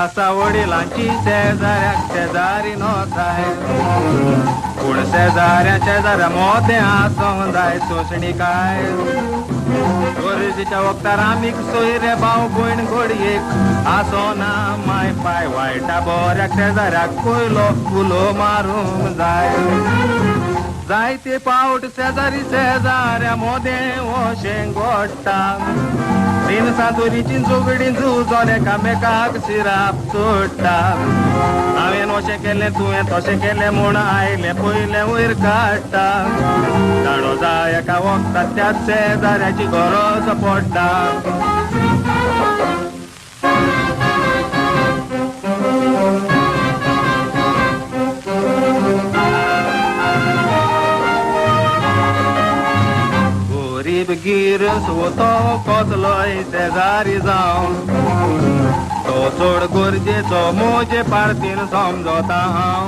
आसा वडिलांची शेजाऱ्याक शेजारी नोताय पूण शेजाऱ्या मोते आसोंक जाय सोंसणी काय गरजेच्या वखदार आमीक सोयरे भाव भयण घडयेक आसोना माय पाय वायटा बऱ्याक शेजाऱ्याक पयलो उलो मारूंक जाय जायते पावट शेजारी शेजाऱ्या मोदें वशें घोडटा तीन सातोरीची झगडीं झुजोन एकामेकाक शिराप सोडटा हांवें अशें केलें तुवें तशें केलें म्हूण आयलें पयलें वयर काडटा ताणो जाय एका वखदार त्या शेजाऱ्याची गरज पडटा गिरस तो कसलोय शेजारी जावन तो चड गरजेचो म्हजे पार्टीन समजता हांव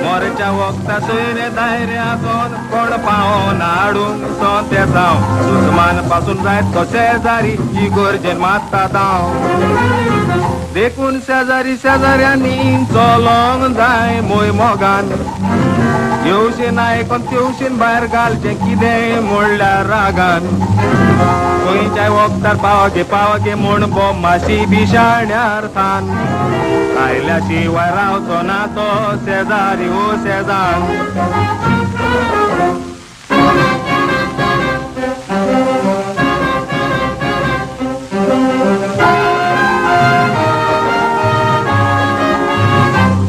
मोरच्या वखदा सोयरे दायरे आसोन कोण पावोन हाडूंक सो ते जावं दुस्मान पासून जायत तो शेजारी ही गरजेन मागतात हांव देखून शेजारी शेजाऱ्यांनी चलोंक जाय मोय मोगान येवशें आयकोन तेवशेन भायर घालचें कितें म्हणल्यार रागान खंयच्याय वखदार पाव गे म्हूण बोमाशी बिशाण्यार थान आयल्या शिवाय रावचो ना तो शेजारी ओ शेजान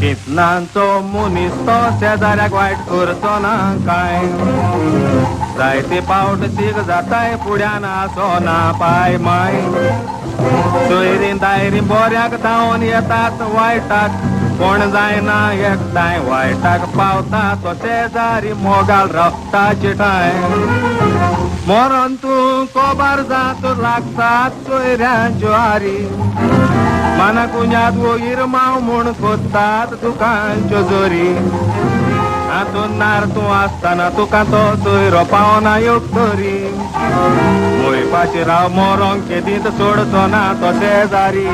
चिंतनांचो मनीस तो शेजाऱ्याक वायट करचो ना काय जायते पावट सीग जाताय फुड्यान आसोना पाय माय सोयरीं दायरीं बऱ्याक धांवन येतात वायटाक कोण जायना एकठांय वायटाक पावता तो शेजारी मोगाल रावता चिटाय मरण तूं कोबार जात लागतात सोयऱ्यांच्यो हारी माना कुंजात वयर माव म्हूण कोत्तात दुकानच्यो जोरी हातून नार तूं आसतना तुका तो सोयरो पावना योगतोरी मोयपाची राव मोरोंक केदीत सोडचो ना तो शेजारी